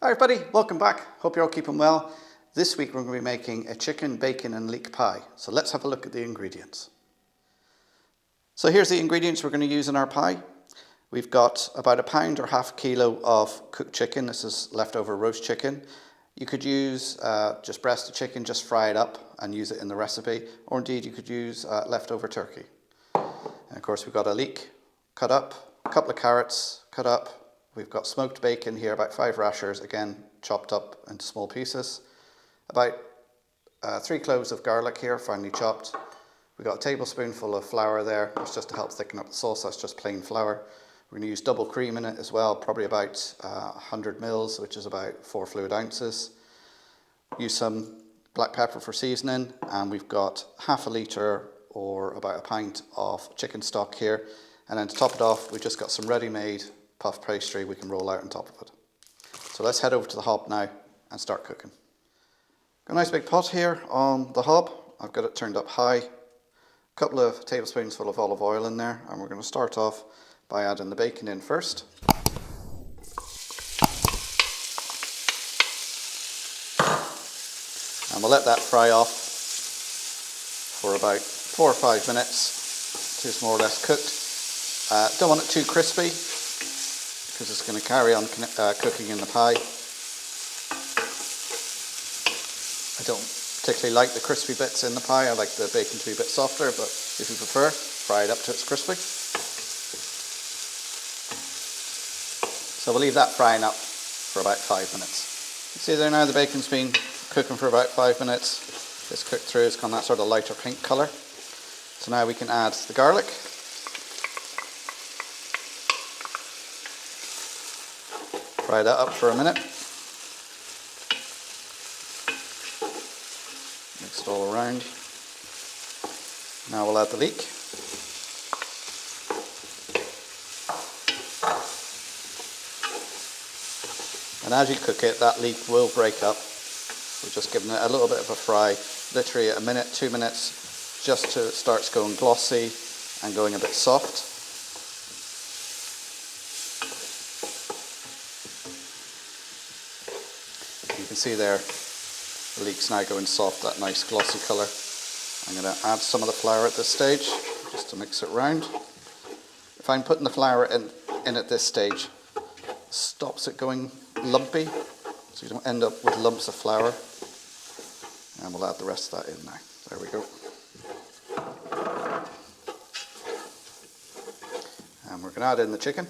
Hi everybody, welcome back. Hope you're all keeping well. This week we're going to be making a chicken, bacon and leek pie. So let's have a look at the ingredients. So here's the ingredients we're going to use in our pie. We've got about a pound or half a kilo of cooked chicken. This is leftover roast chicken. You could use just breast of chicken, just fry it up and use it in the recipe. Or indeed you could use leftover turkey. And of course we've got a leek cut up, a couple of carrots cut up. We've got smoked bacon here, about 5 rashers, again chopped up into small pieces. About 3 cloves of garlic here, finely chopped. We've got a tablespoonful of flour there. It's just to help thicken up the sauce. That's just plain flour. We're going to use double cream in it as well, probably about 100 mils, which is about 4 fluid ounces. Use some black pepper for seasoning, and we've got half a litre or about a pint of chicken stock here. And then to top it off, we've just got some ready-made puff pastry we can roll out on top of it. So let's head over to the hob now and start cooking. Got a nice big pot here on the hob. I've got it turned up high. A couple of tablespoons full of olive oil in there, and we're going to start off by adding the bacon in first. And we'll let that fry off for about 4 or 5 minutes till it's more or less cooked. Don't want it too crispy, because it's going to carry on cooking in the pie. I don't particularly like the crispy bits in the pie. I like the bacon to be a bit softer, but if you prefer, fry it up till it's crispy. So we'll leave that frying up for about 5 minutes. You see there now the bacon's been cooking for about 5 minutes. It's cooked through, it's got that sort of lighter pink colour. So now we can add the garlic. Fry that up for a minute. Mix it all around. Now we'll add the leek. And as you cook it, that leek will break up. We're just giving it a little bit of a fry, literally a minute, 2 minutes, just till it starts going glossy and going a bit soft. You can see there, the leek's now going soft, that nice glossy colour. I'm going to add some of the flour at this stage, just to mix it round. If I'm putting the flour in at this stage, stops it going lumpy, so you don't end up with lumps of flour. And we'll add the rest of that in now. There we go. And we're going to add in the chicken.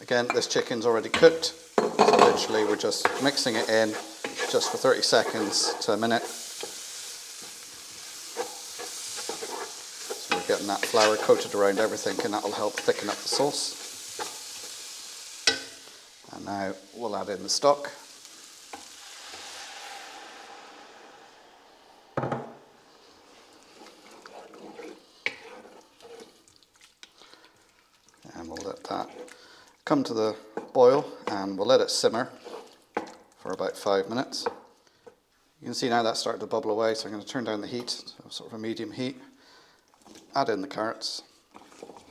Again, this chicken's already cooked. So literally we're just mixing it in just for 30 seconds to a minute. So we're getting that flour coated around everything, and that will help thicken up the sauce. And now we'll add in the stock. And we'll let that come to the boil, and we'll let it simmer for about 5 minutes. You can see now that's starting to bubble away, so I'm going to turn down the heat to sort of a medium heat. Add in the carrots.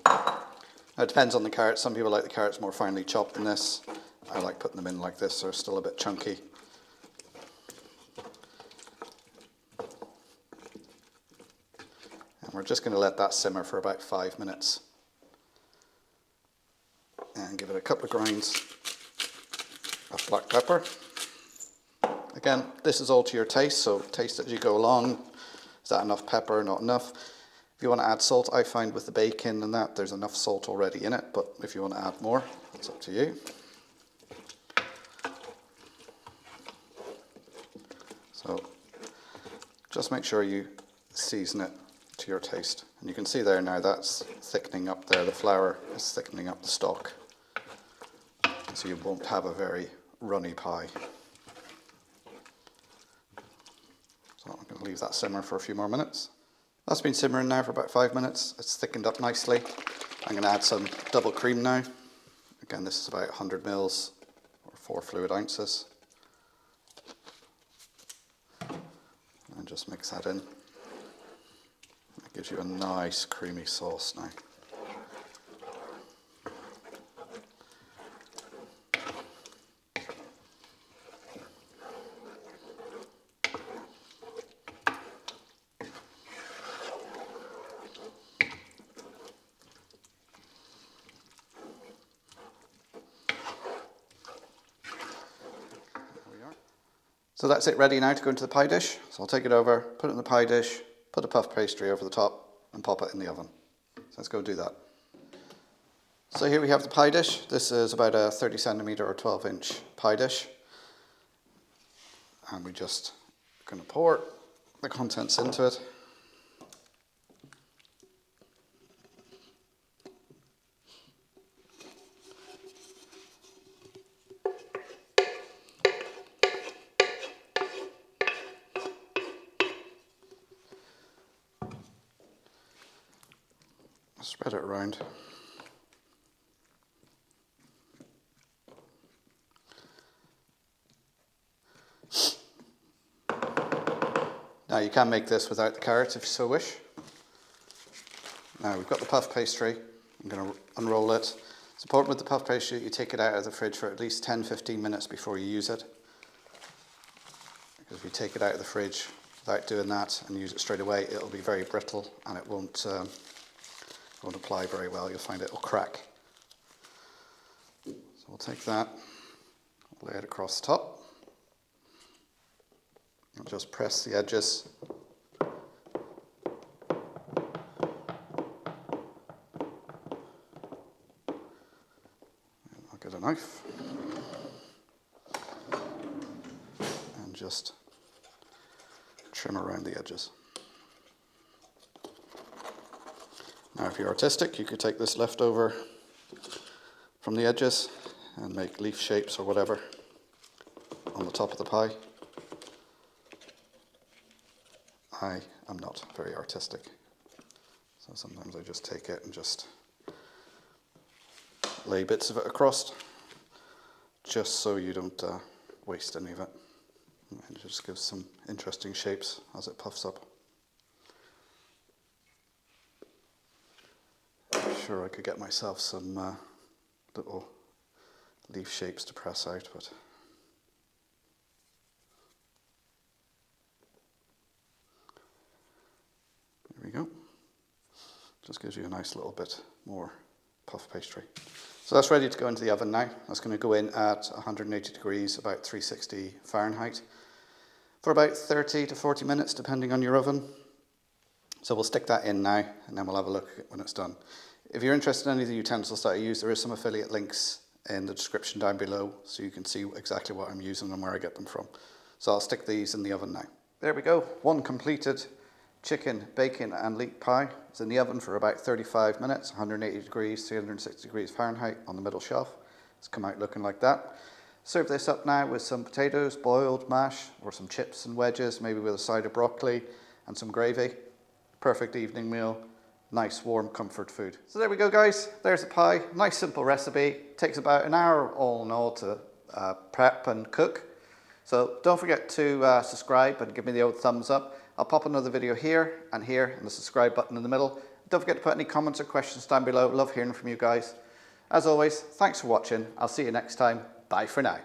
Now it depends on the carrots. Some people like the carrots more finely chopped than this. I like putting them in like this, so they're still a bit chunky. And we're just going to let that simmer for about 5 minutes. And give it a couple of grinds of black pepper. Again, this is all to your taste, so taste as you go along. Is that enough pepper? Not enough. If you want to add salt, I find with the bacon and that there's enough salt already in it, but if you want to add more, it's up to you. So just make sure you season it to your taste. And you can see there now that's thickening up there. The flour is thickening up the stock, so you won't have a very runny pie. So I'm going to leave that simmer for a few more minutes. That's been simmering now for about 5 minutes. It's thickened up nicely. I'm going to add some double cream now. Again, this is about 100 mils or 4 fluid ounces. And just mix that in. That gives you a nice creamy sauce now. So that's it, ready now to go into the pie dish. So I'll take it over, put it in the pie dish, put a puff pastry over the top and pop it in the oven. So let's go do that. So here we have the pie dish. This is about a 30 centimetre or 12-inch pie dish. And we just going to pour the contents into it. Spread it around. Now you can make this without the carrots if you so wish. Now we've got the puff pastry. I'm going to unroll it. It's important with the puff pastry that you take it out of the fridge for at least 10-15 minutes before you use it. Because if you take it out of the fridge without doing that and use it straight away, it'll be very brittle and it won't apply very well. You'll find it'll crack. So we'll take that, lay it across the top. And just press the edges. I'll get a knife and just trim around the edges. Now if you're artistic, you could take this leftover from the edges and make leaf shapes or whatever on the top of the pie. I am not very artistic, so sometimes I just take it and just lay bits of it across, just so you don't waste any of it. And it just gives some interesting shapes as it puffs up. I'm sure I could get myself some little leaf shapes to press out, but there we go. Just gives you a nice little bit more puff pastry. So that's ready to go into the oven now. That's going to go in at 180 degrees, about 360 Fahrenheit, for about 30 to 40 minutes, depending on your oven. So we'll stick that in now, and then we'll have a look when it's done. If you're interested in any of the utensils that I use, there is some affiliate links in the description down below, so you can see exactly what I'm using and where I get them from. So I'll stick these in the oven now. There we go, one completed chicken, bacon and leek pie. It's in the oven for about 35 minutes, 180 degrees, 360 degrees Fahrenheit on the middle shelf. It's come out looking like that. Serve this up now with some potatoes, boiled, mash, or some chips and wedges, maybe with a side of broccoli and some gravy. Perfect evening meal, nice warm comfort food. So there we go guys, there's a pie. Nice simple recipe, takes about an hour all in all to prep and cook. So don't forget to subscribe and give me the old thumbs up. I'll pop another video here and the subscribe button in the middle. Don't forget to put any comments or questions down below. Love hearing from you guys. As always, thanks for watching. I'll see you next time. Bye for now.